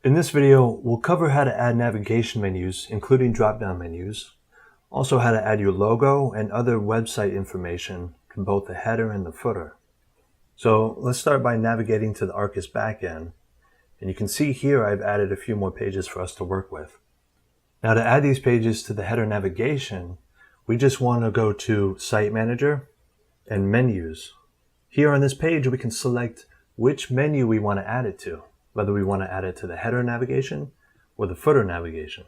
In this video, we'll cover how to add navigation menus, including drop-down menus, also how to add your logo and other website information to both the header and the footer. So let's start by navigating to the Arcus backend. And you can see here I've added a few more pages for us to work with. Now to add these pages to the header navigation, we just want to go to Site Manager and Menus. Here on this page, we can select which menu we want to add it to, whether we want to add it to the header navigation or the footer navigation.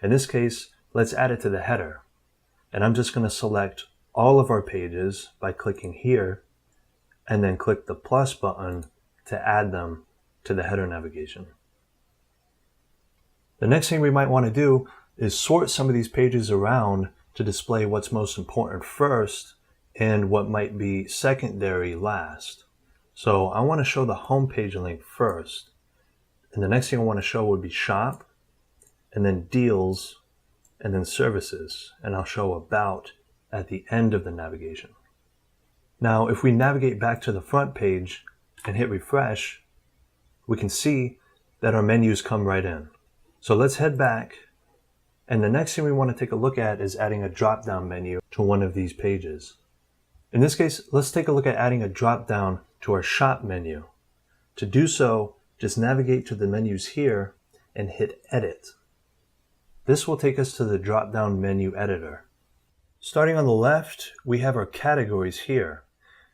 In this case, let's add it to the header. And I'm just going to select all of our pages by clicking here and then click the plus button to add them to the header navigation. The next thing we might want to do is sort some of these pages around to display what's most important first and what might be secondary last. So I want to show the home page link first. And the next thing I want to show would be Shop, and then Deals, and then Services. And I'll show About at the end of the navigation. Now, if we navigate back to the front page and hit refresh, we can see that our menus come right in. So let's head back. And the next thing we want to take a look at is adding a drop-down menu to one of these pages. In this case, let's take a look at adding a drop-down to our Shop menu. To do so, just navigate to the menus here and hit Edit. This will take us to the drop-down menu editor. Starting on the left, we have our categories here.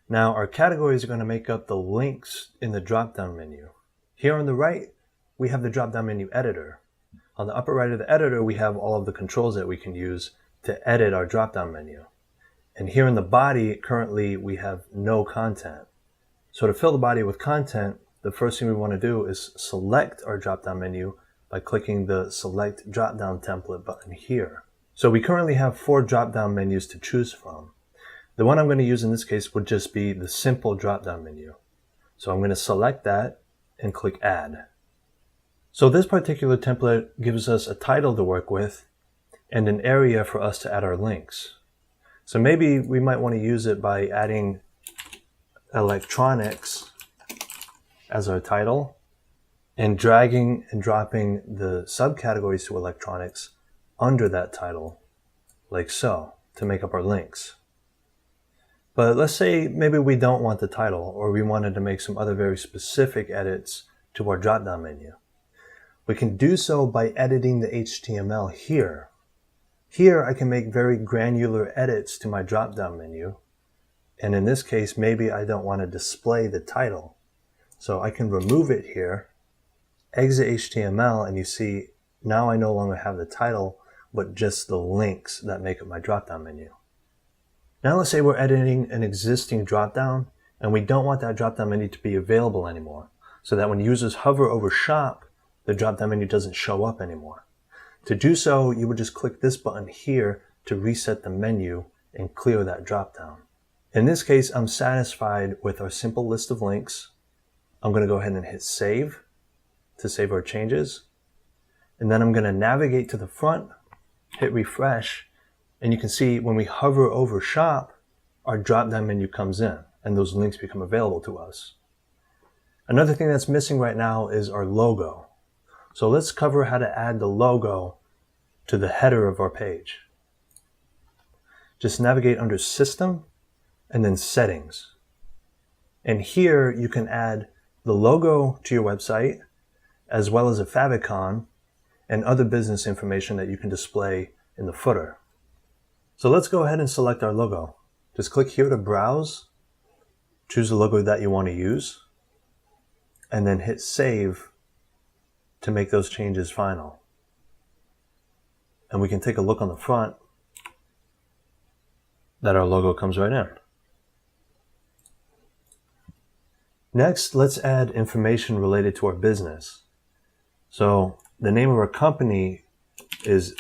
Now, our categories are going to make up the links in the drop-down menu. Here on the right, we have the drop-down menu editor. On the upper right of the editor, we have all of the controls that we can use to edit our drop-down menu. And here in the body, currently, we have no content. So to fill the body with content, the first thing we want to do is select our drop-down menu by clicking the Select Drop-Down Template button here. So we currently have 4 drop-down menus to choose from. The one I'm going to use in this case would just be the simple drop-down menu. So I'm going to select that and click Add. So this particular template gives us a title to work with and an area for us to add our links. So maybe we might want to use it by adding electronics as our title and dragging and dropping the subcategories to electronics under that title, like so, to make up our links. But let's say maybe we don't want the title, or we wanted to make some other very specific edits to our drop-down menu. We can do so by editing the HTML here. Here I can make very granular edits to my drop-down menu. And in this case, maybe I don't want to display the title. So I can remove it here, exit HTML, and you see now I no longer have the title, but just the links that make up my drop-down menu. Now let's say we're editing an existing drop-down and we don't want that drop-down menu to be available anymore, so that when users hover over Shop, the drop-down menu doesn't show up anymore. To do so, you would just click this button here to reset the menu and clear that drop-down. In this case, I'm satisfied with our simple list of links. I'm going to go ahead and hit Save to save our changes. And then I'm going to navigate to the front, hit refresh, and you can see when we hover over Shop, our drop-down menu comes in and those links become available to us. Another thing that's missing right now is our logo. So let's cover how to add the logo to the header of our page. Just navigate under System and then Settings. And here you can add the logo to your website, as well as a favicon and other business information that you can display in the footer. So let's go ahead and select our logo. Just click here to browse, choose the logo that you want to use, and then hit Save to make those changes final. And we can take a look on the front that our logo comes right in. Next, let's add information related to our business. So the name of our company is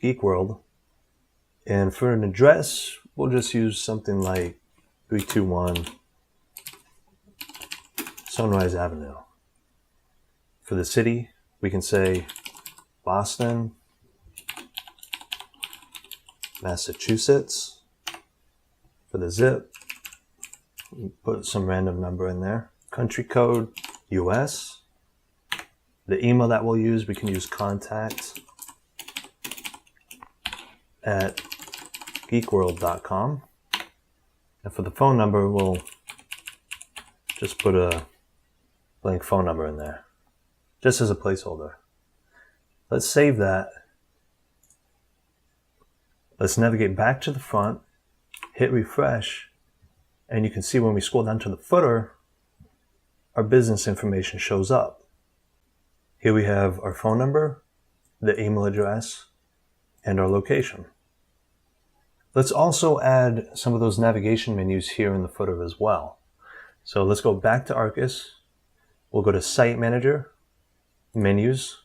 GeekWorld. And for an address, we'll just use something like 321 Sunrise Avenue. For the city, we can say Boston, Massachusetts. For the zip, put some random number in there. Country code, US. The email that we'll use, we can use contact@geekworld.com. And for the phone number, we'll just put a blank phone number in there, just as a placeholder. Let's save that. Let's navigate back to the front, hit refresh, and you can see when we scroll down to the footer, our business information shows up. Here we have our phone number, the email address, and our location. Let's also add some of those navigation menus here in the footer as well. So let's go back to Arcus. We'll go to Site Manager, Menus,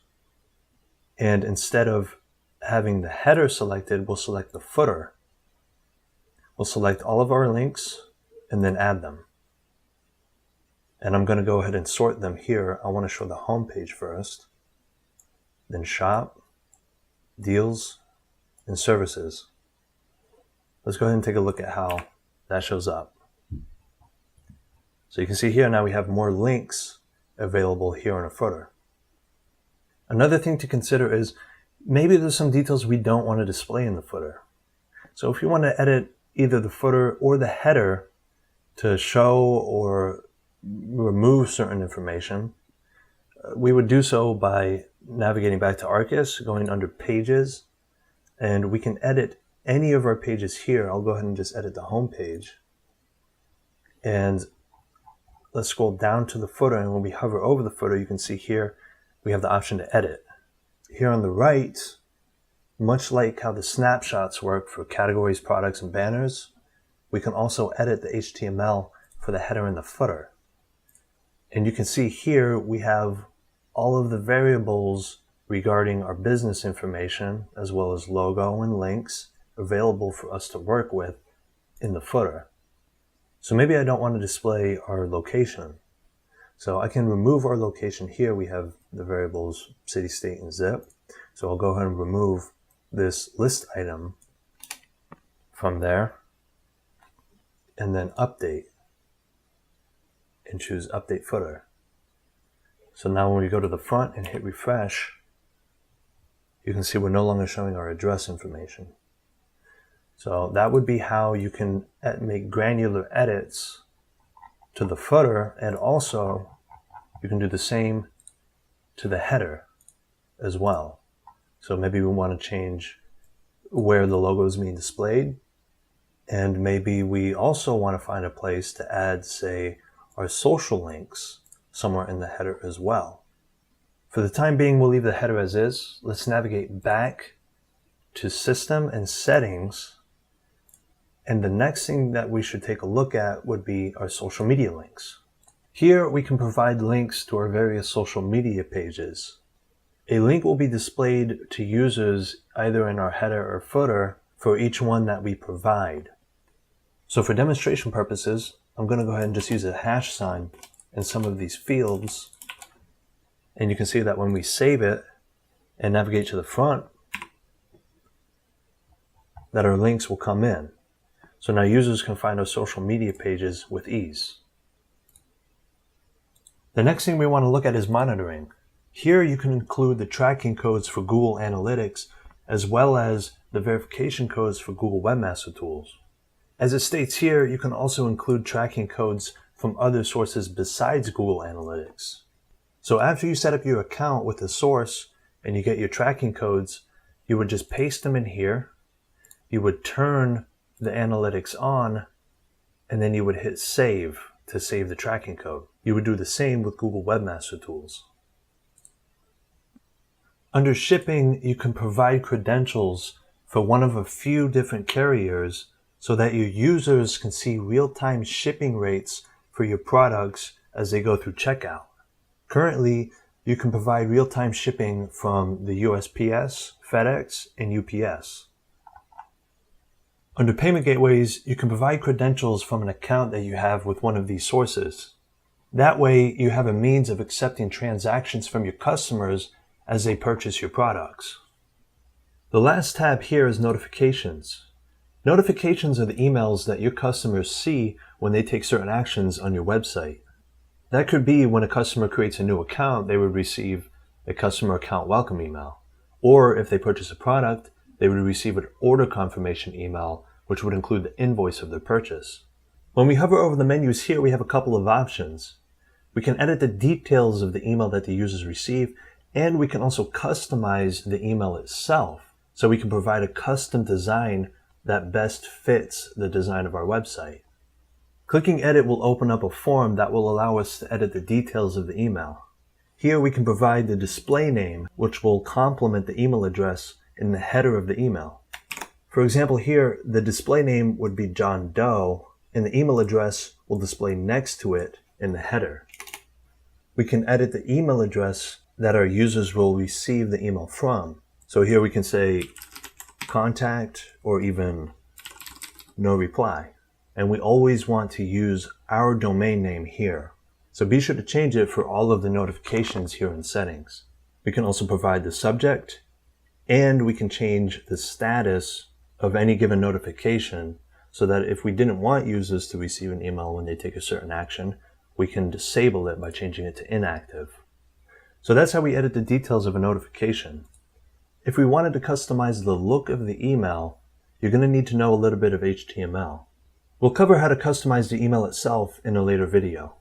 and instead of having the header selected, we'll select the footer. We'll select all of our links and then add them. And I'm going to go ahead and sort them here. I want to show the home page first, then Shop, Deals, and Services. Let's go ahead and take a look at how that shows up. So you can see here now we have more links available here in a footer. Another thing to consider is maybe there's some details we don't want to display in the footer. So if you want to edit either the footer or the header to show or remove certain information, we would do so by navigating back to Arcus, going under Pages, and we can edit any of our pages here. I'll go ahead and just edit the home page. And let's scroll down to the footer, and when we hover over the footer, you can see here we have the option to edit. Here on the right, much like how the snapshots work for categories, products, and banners, we can also edit the HTML for the header and the footer. And you can see here we have all of the variables regarding our business information, as well as logo and links available for us to work with in the footer. So maybe I don't want to display our location. So I can remove our location here. We have the variables city, state, and zip. So I'll go ahead and remove this list item from there and then update and choose update footer. So now when we go to the front and hit refresh, you can see we're no longer showing our address information. So that would be how you can make granular edits to the footer, and also you can do the same to the header as well. So maybe we want to change where the logo is being displayed, and maybe we also want to find a place to add, say, our social links somewhere in the header as well. For the time being, we'll leave the header as is. Let's navigate back to System and Settings. And the next thing that we should take a look at would be our social media links. Here we can provide links to our various social media pages. A link will be displayed to users either in our header or footer for each one that we provide. So for demonstration purposes, I'm going to go ahead and just use a hash sign in some of these fields. And you can see that when we save it and navigate to the front, that our links will come in. So now users can find our social media pages with ease. The next thing we want to look at is monitoring. Here you can include the tracking codes for Google Analytics, as well as the verification codes for Google Webmaster Tools. As it states here, you can also include tracking codes from other sources besides Google Analytics. So after you set up your account with a source and you get your tracking codes, you would just paste them in here. You would turn the analytics on, and then you would hit save to save the tracking code. You would do the same with Google Webmaster Tools. Under shipping, you can provide credentials for one of a few different carriers so that your users can see real-time shipping rates for your products as they go through checkout. Currently, you can provide real-time shipping from the USPS, FedEx, and UPS. Under payment gateways, you can provide credentials from an account that you have with one of these sources. That way, you have a means of accepting transactions from your customers as they purchase your products. The last tab here is notifications. Notifications are the emails that your customers see when they take certain actions on your website. That could be when a customer creates a new account, they would receive a customer account welcome email. Or if they purchase a product, they would receive an order confirmation email, which would include the invoice of their purchase. When we hover over the menus here, we have a couple of options. We can edit the details of the email that the users receive, and we can also customize the email itself. So we can provide a custom design that best fits the design of our website. Clicking Edit will open up a form that will allow us to edit the details of the email. Here we can provide the display name, which will complement the email address in the header of the email. For example, here, the display name would be John Doe, and the email address will display next to it in the header. We can edit the email address that our users will receive the email from. So here we can say contact or even no reply. And we always want to use our domain name here. So be sure to change it for all of the notifications here in settings. We can also provide the subject, and we can change the status of any given notification so that if we didn't want users to receive an email when they take a certain action, we can disable it by changing it to inactive. So that's how we edit the details of a notification. If we wanted to customize the look of the email, you're going to need to know a little bit of HTML. We'll cover how to customize the email itself in a later video.